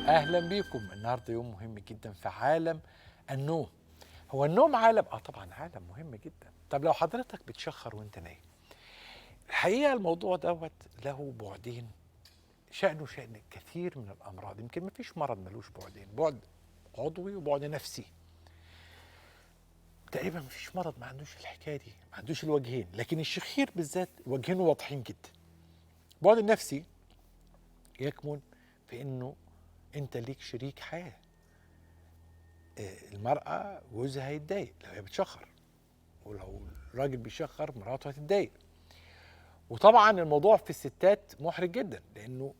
اهلا بيكم. النهارده يوم مهم جدا في عالم النوم. هو النوم عالم طبعا عالم مهم جدا. طب لو حضرتك بتشخر وانت نايم، الحقيقه الموضوع دوت له بعدين. شأن كثير من الامراض، يمكن ما فيش مرض ملوش بعدين، بعد عضوي وبعد نفسي. تقريبا ما فيش مرض ما عندوش الحكايه دي، ما عندوش الوجهين، لكن الشخير بالذات وجهين واضحين جدا. البعد النفسي يكمن في انه انت ليك شريك حياه. المرأة جوزها هيتضايق لو هي بتشخر، ولو الراجل بيشخر مراته هتتضايق. وطبعا الموضوع في الستات محرج جدا، لأنه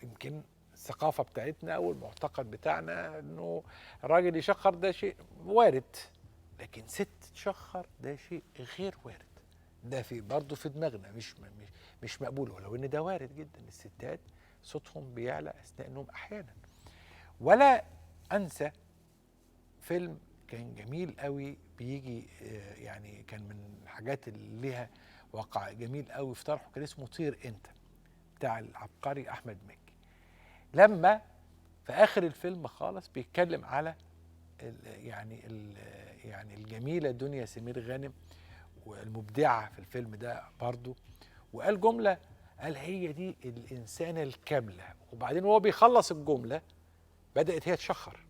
يمكن الثقافة بتاعتنا أو المعتقد بتاعنا إنه الراجل يشخر ده شيء وارد، لكن ست تشخر ده شيء غير وارد. ده في برضه في دماغنا مش مقبول، ولو إن ده وارد جدا. الستات صوتهم بيعلى أثناء النوم أحيانا. ولا أنسى فيلم كان جميل قوي بيجي، يعني كان من الحاجات اللي ليها وقع جميل قوي في طرحه، كان اسمه طير انت، بتاع العبقري احمد مكي. لما في اخر الفيلم خالص بيتكلم على يعني الجميله دنيا سمير غانم، والمبدعه في الفيلم ده برضو. وقال جمله، قال هي دي الانسانه الكامله. وبعدين وهو بيخلص الجمله بدات هي تشخر،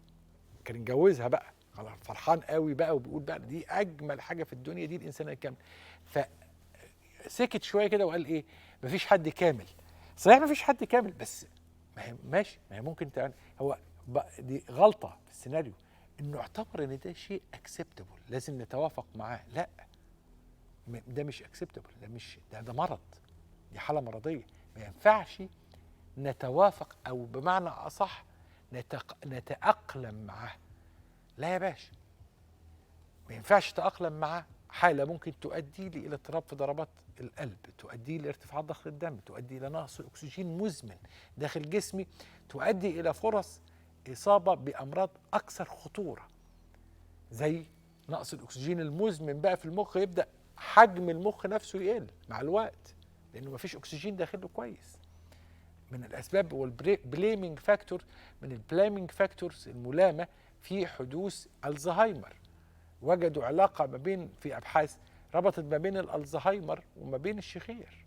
كان اتجوزها بقى خلاص، فرحان قوي بقى وبيقول بقى دي اجمل حاجه في الدنيا، دي الانسان الكامل. فسكت شويه كده وقال ايه؟ مفيش حد كامل. صحيح مفيش حد كامل، بس ما هي ماشي، ما هي ممكن يعني هو دي غلطه في السيناريو انه اعتبر ان ده شيء اكسبتبل لازم نتوافق معاه. لا، ده مش اكسبتبل، ده مش ده مرض، دي حاله مرضيه. ما ينفعش نتوافق، او بمعنى اصح نتأقلم معاه. لا يا باشا، ما ينفعش تأقلم معاه. حالة ممكن تؤدي لي إلى اضطراب في ضربات القلب، تؤدي لي ارتفاع ضغط الدم، تؤدي إلى نقص أكسجين مزمن داخل جسمي، تؤدي إلى فرص إصابة بأمراض أكثر خطورة، زي نقص الأكسجين المزمن بقى في المخ. يبدأ حجم المخ نفسه يقل مع الوقت، لأنه ما فيش أكسجين داخله كويس. من الأسباب والبليمينج فاكتور، من البليمينج فاكتورز الملامة في حدوث الزهايمر. وجدوا علاقة ما بين، في أبحاث ربطت ما بين الألزهايمر وما بين الشخير.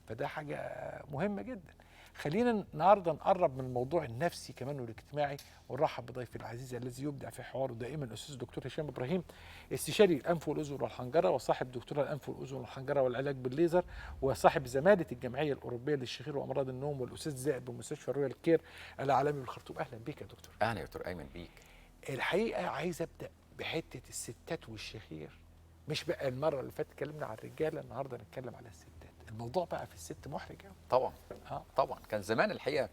فده حاجة مهمة جدا. خلينا النهارده نقرب من الموضوع النفسي كمان والاجتماعي، ونرحب بضيفي العزيز الذي يبدع في حواره دائما الاستاذ الدكتور هشام ابراهيم، استشاري الانف والاذن والحنجره، وصاحب دكتوراه الانف والاذن والحنجره والعلاج بالليزر، وصاحب زماله الجمعيه الاوروبيه للشخير وامراض النوم، والاستاذ زائد بمستشفى رويال كير العالمي بالخرطوم. اهلا بيك يا دكتور. اهلا يا دكتور ايمن بيك. الحقيقه عايز ابدا بحته الستات والشخير. مش بقى المره اللي فاتت اتكلمنا على الرجاله، النهارده نتكلم على الستات. الموضوع بقى في الست محرج قوي. طبعا. اه طبعا كان زمان الحقيقه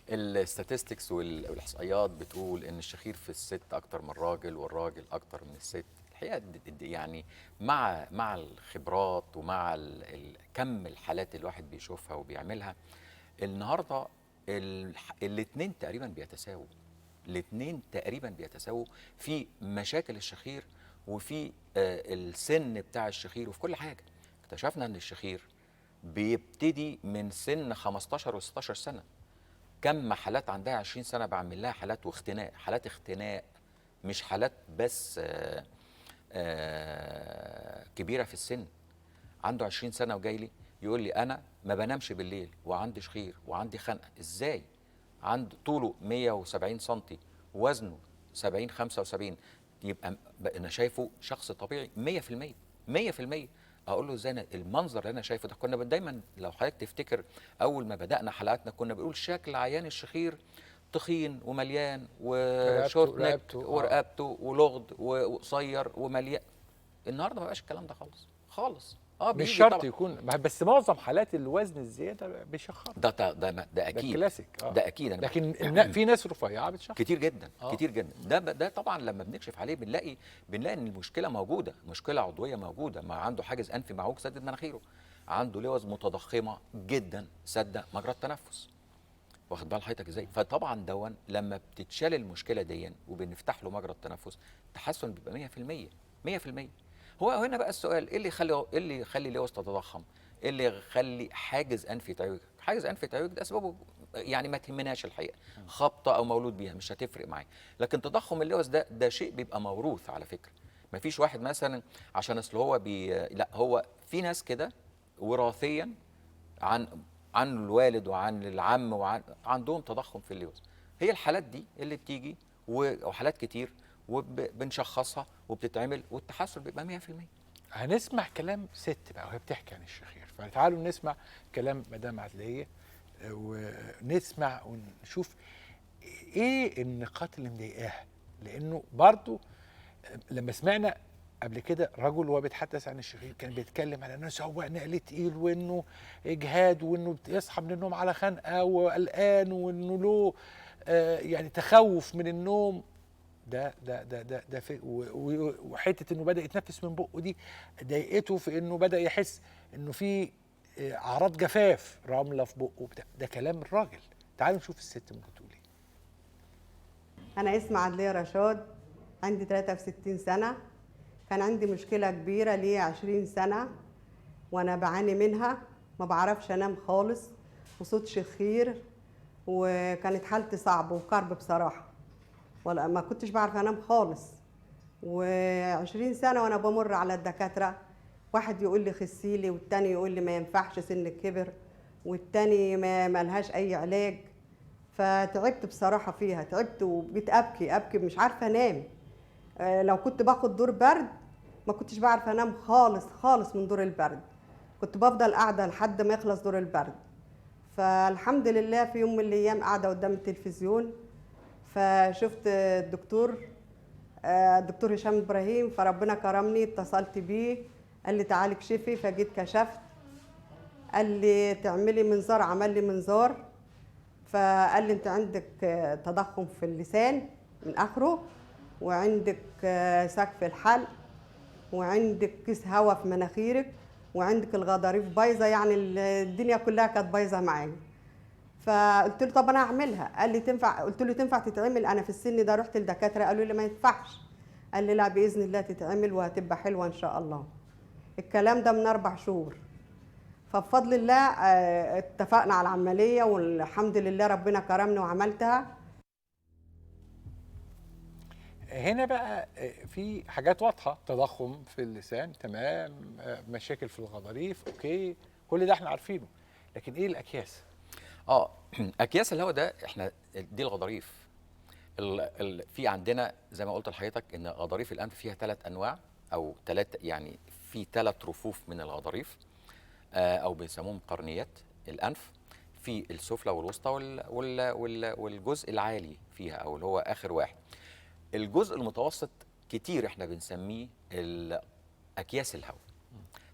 الستاتستكس والاحصائيات بتقول ان الشخير في الست اكتر من الراجل والراجل اكتر من الست. الحقيقه يعني مع الخبرات ومع كم الحالات اللي الواحد بيشوفها وبيعملها النهارده الاثنين تقريبا بيتساووا. الاثنين تقريبا بيتساووا في مشاكل الشخير وفي السن بتاع الشخير وفي كل حاجه. اكتشفنا ان الشخير بيبتدي من سن 15 و16 سنه. كم حالات عندها 20 سنه بعمل لها حالات واختناق، حالات اختناق، مش حالات بس كبيره في السن. عنده 20 سنه وجاي لي يقول لي انا ما بنامش بالليل وعندي شخير وعندي خنقه. ازاي؟ عنده طوله 170 سم، وزنه 70 75، يبقى انا شايفه شخص طبيعي 100%. 100%. اقول له ازاي؟ المنظر اللي انا شايفه ده، كنا دايما لو حضرتك تفتكر اول ما بدانا حلقاتنا كنا بنقول شكل عيان الشخير تخين ومليان وشورت نيك رقبته ورقبته ولغد وقصير ومليان. النهارده ما بقاش الكلام ده خالص خالص. مش بيجي شرط طبعا. يكون، بس معظم حالات الوزن الزياده بيشخر. ده ده اكيد. الكلاسيك. ده اكيد انا لكن في ناس رفيعه بتشخر كتير جدا اه كتير جدا. ده طبعا لما بنكشف عليه بنلاقي ان المشكله موجوده، مشكله عضويه موجوده. ما عنده حاجز انفي معوج سدد مناخيره، عنده لوز متضخمه جدا سد مجرى التنفس. واخد بال حضرتك ازاي؟ فطبعا لما بتتشال المشكله دي وبنفتح له مجرى التنفس، تحسن بيبقى 100%. 100%. هو هنا بقى السؤال، ايه اللي يخلي اللوز تتضخم؟ ايه اللي يخلي حاجز انفي يتعوج؟ حاجز انفي يتعوج ده اسبابه يعني ما تهمناش الحقيقه، خبطه او مولود بيها مش هتفرق معايا. لكن تضخم اللوز ده شيء بيبقى موروث على فكره. ما فيش واحد مثلا عشان اصل هو لا، هو في ناس كده وراثيا عن الوالد وعن العم عندهم تضخم في اللوز. هي الحالات دي اللي بتيجي وحالات كتير وبنشخصها وبتتعمل والتحسن بيبقى 100%. هنسمع كلام ست بقى وهي بتحكي عن الشخير، فتعالوا نسمع كلام مدام عدلية ونسمع ونشوف ايه النقاط اللي مضايقاها. لانه برضو لما سمعنا قبل كده رجل وهو بيتحدث عن الشخير كان بيتكلم على انه سواق نقل تقيل وانه اجهاد وانه يصحى من النوم على خنقه وقلقان وانه له يعني تخوف من النوم. ده في وحته انه بدا يتنفس من بقه دي ضايقته في انه بدا يحس انه في اعراض جفاف، رمله في بقه بتاع. ده كلام الراجل. تعالوا نشوف الست ممكن تقول ايه. أنا اسمي عدلية رشاد، عندي 63 سنة. كان عندي مشكلة كبيرة لي 20 سنة وأنا بعاني منها، ما بعرفش أنام خالص وصوت شخير، وكانت حالتي صعبة وكرب بصراحة، ولا ما كنتش بعرف أنام خالص. و20 سنة وأنا بمر على الدكاترة، واحد يقول لي خسيلي والتاني يقول لي ما ينفعش سن الكبر والتاني ما لهاش أي علاج. فتعبت بصراحة فيها، تعبت وبقيت أبكي مش عارفة أنام. لو كنت باخد دور برد ما كنتش بعرف أنام خالص من دور البرد، كنت بفضل قاعدة لحد ما يخلص دور البرد. فالحمد لله في يوم من الأيام قاعدة قدام التلفزيون فشفت الدكتور هشام إبراهيم، فربنا كرمني اتصلت بيه قال لي تعالي اكشفي، فجيت كشفت. قال لي تعملي منظار، عمل لي منظار، فقال لي انت عندك تضخم في اللسان من اخره، وعندك سقف الحلق، وعندك كيس هواء في مناخيرك، وعندك الغضاريف بايظه، يعني الدنيا كلها كانت بايظه معايا. فقلت له طب انا هعملها. قال لي تنفع؟ قلت له تنفع تتعمل؟ انا في السن ده رحت للدكاتره قالوا لي ما ينفعش. قال لي لا باذن الله تتعمل وهتبقى حلوه ان شاء الله. الكلام ده من 4 شهور. فبفضل الله اتفقنا على العملية والحمد لله ربنا كرمني وعملتها. هنا بقى في حاجات واضحة، تضخم في اللسان تمام، مشاكل في الغضاريف اوكي، كل ده احنا عارفينه. لكن ايه الأكياس؟ اكياس الهواء ده احنا دي الغضاريف. في عندنا زي ما قلت لحضرتك ان غضاريف الانف فيها 3 انواع او 3، يعني في 3 رفوف من الغضاريف او بيسموهم قرنيات الانف. في السفلى والوسطى والجزء العالي فيها او اللي هو اخر واحد. الجزء المتوسط كتير احنا بنسميه اكياس الهواء.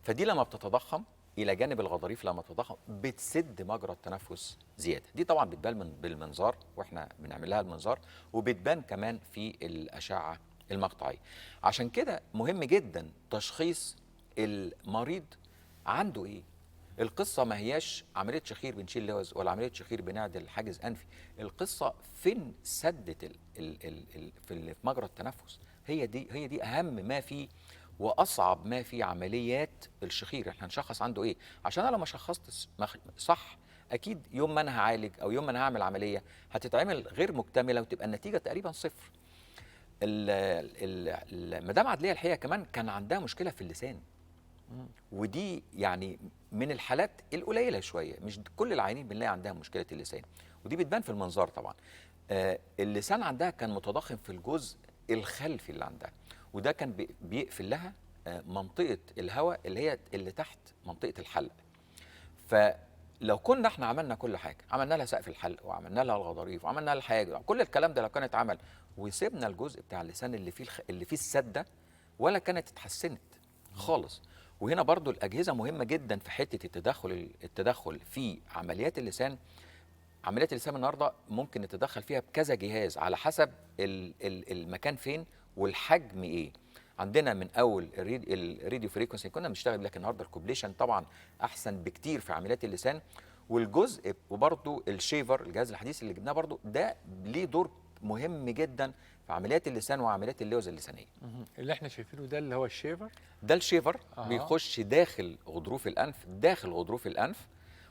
فدي لما بتتضخم الى جانب الغضاريف، لما تتضخم بتسد مجرى التنفس زياده. دي طبعا بتبان بالمنظار واحنا بنعمل لها المنظار، وبتبان كمان في الاشعه المقطعيه. عشان كده مهم جدا تشخيص المريض عنده ايه. القصه ما هياش عمليه شخير بنشيل لوز ولا عمليه شخير بنعدل حاجز انفي، القصه فين سده في مجرى التنفس. هي دي اهم ما فيه واصعب ما في عمليات الشخير. احنا هنشخص عنده ايه، عشان انا لو ما شخصت صح اكيد يوم ما انا هعالج او يوم ما انا هعمل عمليه هتتعمل غير مكتمله وتبقى النتيجه تقريبا صفر. المدام عدليه الحقيقه كمان كان عندها مشكله في اللسان، ودي يعني من الحالات القليله شويه، مش كل العيانين بنلاقي عندها مشكله اللسان، ودي بتبان في المنظار طبعا. اللسان عندها كان متضخم في الجزء الخلفي اللي عندها، وده كان بيقفل لها منطقه الهواء اللي تحت منطقه الحلق. فلو كنا احنا عملنا كل حاجه، عملنا لها سقف الحلق وعملنا لها الغضاريف وعملنا لها الحاجه، كل الكلام ده لو كان اتعمل وسيبنا الجزء بتاع اللسان اللي فيه السده، ولا كانت اتحسنت خالص. وهنا برضو الأجهزة مهمة جدا في حتة التدخل في عمليات اللسان. عمليات اللسان النهارده ممكن نتدخل فيها بكذا جهاز على حسب المكان فين والحجم ايه. عندنا من اول الراديو فريكونسي كنا بنشتغل، لكن النهارده الكوبليشن طبعا احسن بكتير في عمليات اللسان. والجزء وبرضو الشيفر الجهاز الحديث اللي جبناه برضو ده ليه دور مهم جدا في عمليات اللسان وعمليات اللوز اللسانيه. اللي احنا شايفينه ده اللي هو الشيفر. ده الشيفر بيخش داخل غضروف الانف،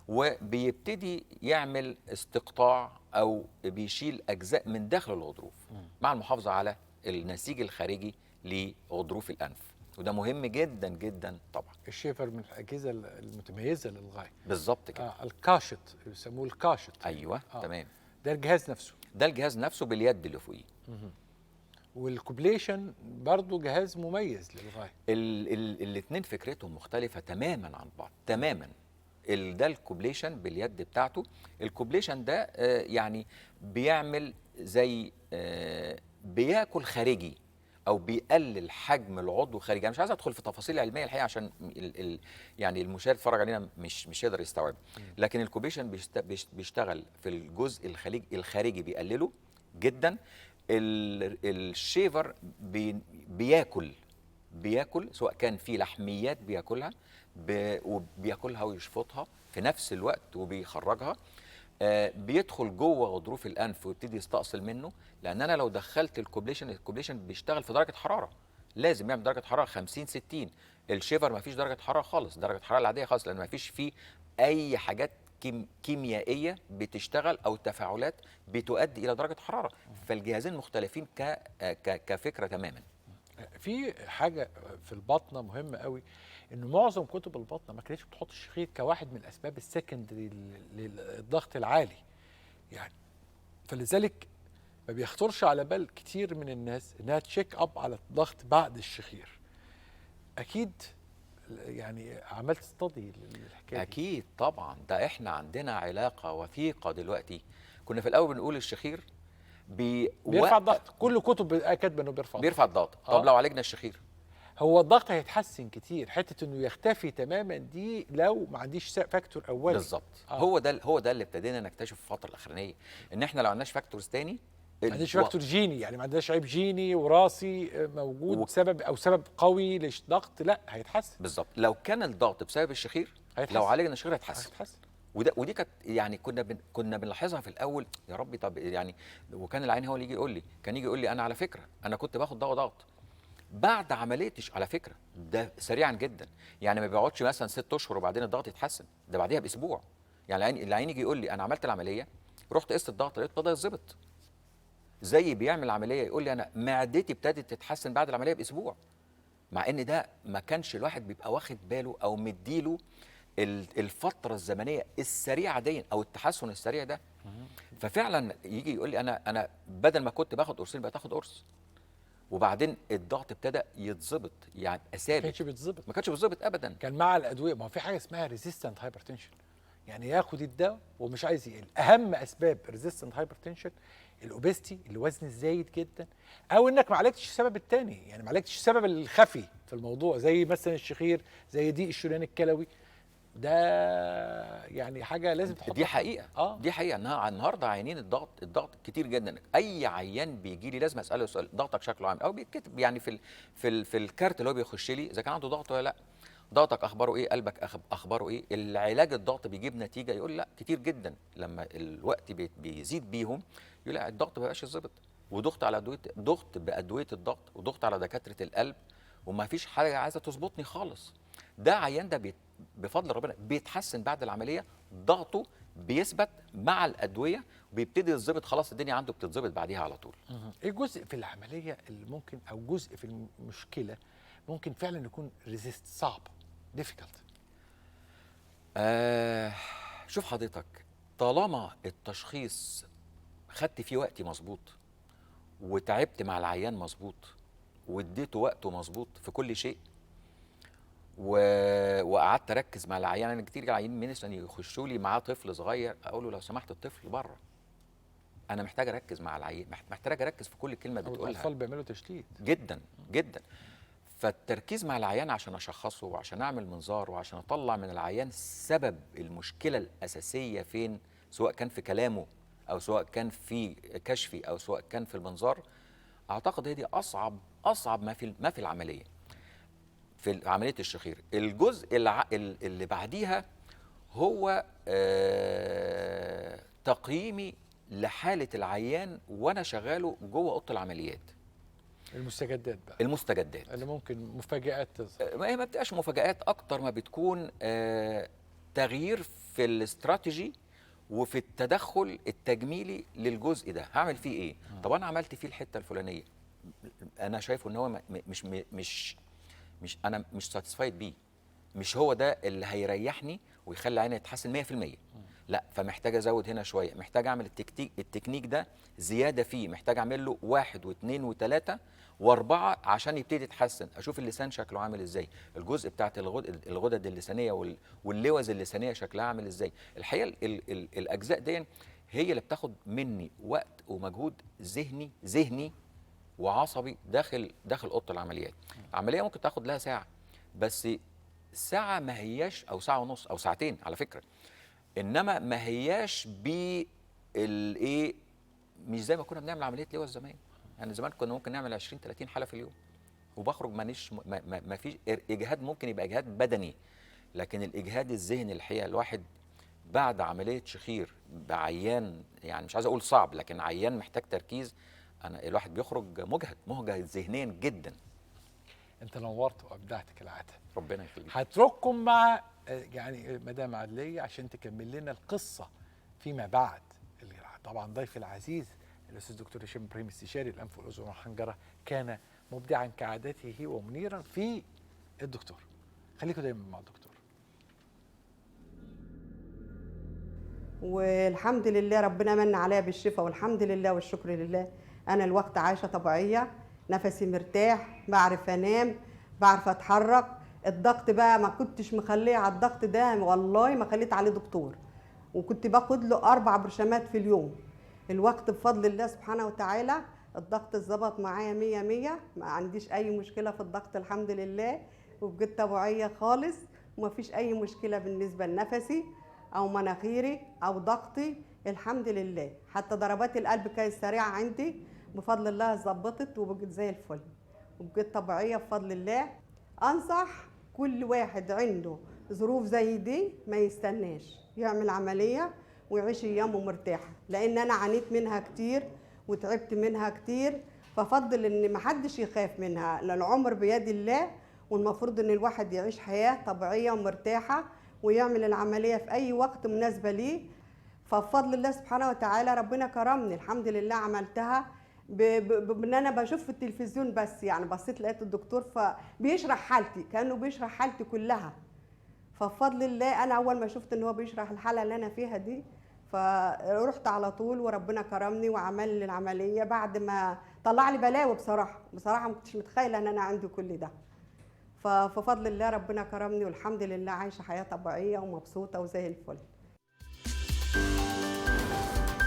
وبيبتدي يعمل استقطاع او بيشيل اجزاء من داخل الغضروف مع المحافظه على النسيج الخارجي لغضروف الانف، وده مهم جدا جدا طبعا. الشيفر من الاجهزه المتميزه للغايه. بالظبط كده. الكاشط يسموه الكاشط. ايوه تمام. ده الجهاز نفسه. ده الجهاز نفسه باليد اللي فوقيه. والكوبليشن برضو جهاز مميز للغايه. الاثنين فكرتهم مختلفه تماما عن بعض تماما. ده الكوبليشن باليد بتاعته. الكوبليشن ده يعني بيعمل زي بياكل خارجي او بيقلل حجم العضو خارجي. انا مش عايز ادخل في تفاصيل علميه الحقيقه عشان يعني المشاهد يتفرج علينا مش يقدر يستوعب، لكن الكوبليشن بيشتغل في الجزء الخارجي بيقلله جدا. الشيفر بياكل سواء كان في لحميات بياكلها وبياكلها ويشفطها في نفس الوقت وبيخرجها. بيدخل جوه غضروف الانف ويبتدي يستأصل منه، لان انا لو دخلت الكوبليشن بيشتغل في درجه حراره، لازم يعمل درجه حراره 50 60. الشيفر ما فيش درجه حراره خالص، درجه الحراره العاديه خالص، لان ما فيش فيه اي حاجات كيميائيه بتشتغل او تفاعلات بتؤدي الى درجه حراره. فالجهازين مختلفين كفكره تماما. في حاجه في البطنه مهمه قوي، ان معظم كتب البطنه ما كانتش بتحط الشخير كواحد من الاسباب السكندري للضغط العالي يعني. فلذلك ما بيخطرش على بال كتير من الناس انها تشيك اب على الضغط بعد الشخير. اكيد يعني عملت ستادي للحكايه دي. اكيد طبعا، ده احنا عندنا علاقه وثيقه دلوقتي. كنا في الاول بنقول الشخير بيرفع الضغط، كل كتب كاتبه انه بيرفع الضغط. طب لو عالجنا الشخير هو الضغط هيتحسن كتير. حته انه يختفي تماما دي لو ما عنديش فاكتور اولي. بالظبط. هو ده اللي ابتدينا نكتشف في الفتره الاخرانيه، ان احنا لو عندناش فاكتورز تاني، ما عندناش فاكتور جيني، يعني ما عندناش عيب جيني وراثي موجود سبب قوي للضغط، لا هيتحسن. بالظبط. لو كان الضغط بسبب الشخير هيتحسن. لو عالجنا الشخير هيتحسن. ودي كانت يعني كنا بنلاحظها في الاول، يا ربي طب يعني. وكان العين هو اللي يجي يقول لي انا على فكره انا كنت باخد دواء ضغط بعد عمليه. على فكره ده سريعا جدا، يعني ما بيقعدش مثلا 6 اشهر وبعدين الضغط يتحسن، ده بعديها باسبوع. يعني العين يجي يقول لي انا عملت العمليه، رحت قست الضغط لقيت ابتدى يتظبط. زي بيعمل العمليه يقول لي انا معدتي ابتدت تتحسن بعد العمليه باسبوع، مع ان ده ما كانش الواحد بيبقى واخد باله او مديله الفتره الزمنيه السريعه دي او التحسن السريع ده. ففعلا يجي يقول لي انا بدل ما كنت باخد قرصين بقيت اخد قرص، وبعدين الضغط ابتدى يتظبط، يعني ثابت. ما كانش بيتظبط ابدا. كان مع الادويه، ما هو في حاجه اسمها ريزيستنت هايبرتنشن، يعني ياخد الدواء ومش عايز يقل. اهم اسباب ريزيستنت هايبرتنشن الاوبستي، الوزن الزايد جدا، او انك ما عالجتش السبب الثاني، يعني ما عالجتش السبب الخفي في الموضوع، زي مثلا الشخير، زي ضيق الشريان الكلوي. ده يعني حاجه لازم تحطها. دي حقيقه. دي حقيقه. النهارده عيانين الضغط كتير جدا. اي عيان بيجي لي لازم اساله سؤال: ضغطك شكله عامل؟ او بيتكتب يعني في الكارت اللي هو بيخش لي اذا كان عنده ضغط ولا لا. ضغطك اخباره ايه؟ قلبك اخباره ايه؟ العلاج الضغط بيجيب نتيجه؟ يقول لا كتير جدا. لما الوقت بيزيد بيهم يقول لا الضغط ما بقاش يتظبط، وضغط على ضغط بادويه الضغط، وضغط على دكاتره القلب، وما فيش حاجه عايزه تظبطني خالص. ده عيان ده بفضل ربنا بيتحسن بعد العمليه، ضغطه بيثبت مع الادويه وبيبتدي يتظبط، خلاص الدنيا عنده بتتظبط بعديها على طول. ايه جزء في العمليه اللي ممكن، او جزء في المشكله ممكن فعلا يكون ريزيست صعب ديفيكالت؟ شوف حضرتك، طالما التشخيص خدت فيه وقتي مظبوط، وتعبت مع العيان مظبوط، واديته وقته مظبوط في كل شيء، وقعدت اركز مع العيان. انا كتير عيانين مثلا يخشوا لي معاه طفل صغير، اقول له لو سمحت الطفل بره، انا محتاج اركز مع العيان، محتاج اركز في كل كلمه بتقولها. الاطفال بيعملوا تشتيت جدا جدا. فالتركيز مع العيان عشان اشخصه وعشان اعمل منظار وعشان اطلع من العيان سبب المشكله الاساسيه فين، سواء كان في كلامه او سواء كان في كشفي او سواء كان في المنظار، اعتقد هي دي اصعب ما في العمليه، في عمليه الشخير. الجزء اللي بعديها هو تقييمي لحاله العيان وانا شغاله جوه اوضه العمليات. المستجدات بقى، المستجدات اللي ممكن مفاجآت تظهر. ما بتبقاش مفاجآت، اكتر ما بتكون تغيير في الاستراتيجي وفي التدخل التجميلي للجزء ده. هعمل فيه ايه؟ طب انا عملت فيه الحته الفلانيه، انا شايفه ان هو مش انا مش ساتيسفايد بيه، مش هو ده اللي هيريحني ويخلي عيني تتحسن 100%. لا، فمحتاج ازود هنا شويه، محتاج اعمل التكنيك ده زياده فيه، محتاج اعمل له 1 و2 و3 و4 عشان يبتدي يتحسن. اشوف اللسان شكله عامل ازاي، الجزء بتاعت الغدد اللسانيه واللوز اللسانيه شكلها عامل ازاي. الحقيقه الاجزاء دي هي اللي بتاخد مني وقت ومجهود ذهني وعصبي داخل اوضه العمليات. العمليه ممكن تاخد لها ساعه، بس ساعه ما هياش، او ساعه ونص او ساعتين على فكره، انما ما هياش بالايه، مش زي ما كنا بنعمل عمليه لواء زمان. يعني زمان كنا ممكن نعمل 20 30 حاله في اليوم وبخرج ما فيش اجهاد، ممكن يبقى اجهاد بدني، لكن الاجهاد الذهني الحقيقه الواحد بعد عمليه شخير بعيان، يعني مش عايز اقول صعب، لكن عيان محتاج تركيز، الواحد بيخرج مجهد ذهنيا جدا. انت نورت وابدعت كالعاده. ربنا يخليك. هترككم مع يعني مدام عدليه عشان تكمل لنا القصه فيما بعد. طبعا ضيفي العزيز الاستاذ دكتور هشام ابراهيم، استشاري الانف والاذن والحنجره، كان مبدعا كعادته ومنيرا في الدكتور. خليكم دايما مع الدكتور. والحمد لله ربنا من عليا بالشفاء، والحمد لله والشكر لله. انا الوقت عايشه طبيعيه، نفسي مرتاح، بعرف انام، بعرف اتحرك. الضغط بقى ما كنتش مخليه على الضغط ده، والله ما خليت عليه دكتور، وكنت باخد له 4 برشامات في اليوم. الوقت بفضل الله سبحانه وتعالى الضغط اتظبط معايا 100 ما عنديش اي مشكله في الضغط الحمد لله، وبقيت طبيعيه خالص، وما فيش اي مشكله بالنسبه لنفسي او مناخيري او ضغطي الحمد لله. حتى ضربات القلب كانت سريعه عندي، بفضل الله اتظبطت وبقيت زي الفل وبقيت طبيعيه بفضل الله. انصح كل واحد عنده ظروف زي دي ما يستناش، يعمل عمليه ويعيش ايامه مرتاحه، لان انا عانيت منها كتير وتعبت منها كتير. ففضل ان محدش يخاف منها، لان العمر بيد الله، والمفروض ان الواحد يعيش حياه طبيعيه ومرتاحه ويعمل العمليه في اي وقت مناسبه ليه. فبفضل الله سبحانه وتعالى ربنا كرمني الحمد لله، عملتها بان انا بشوف في التلفزيون بس، يعني بصيت لقيت الدكتور فبيشرح حالتي كانه بيشرح حالتي كلها. فبفضل الله انا اول ما شفت ان هو بيشرح الحاله اللي انا فيها دي، فرحت على طول وربنا كرمني وعمل لي العمليه بعد ما طلع لي بلاوي. بصراحه ما كنتش متخيله ان انا عندي كل ده. فبفضل الله ربنا كرمني والحمد لله عايشه حياه طبيعيه ومبسوطه وزي الفل.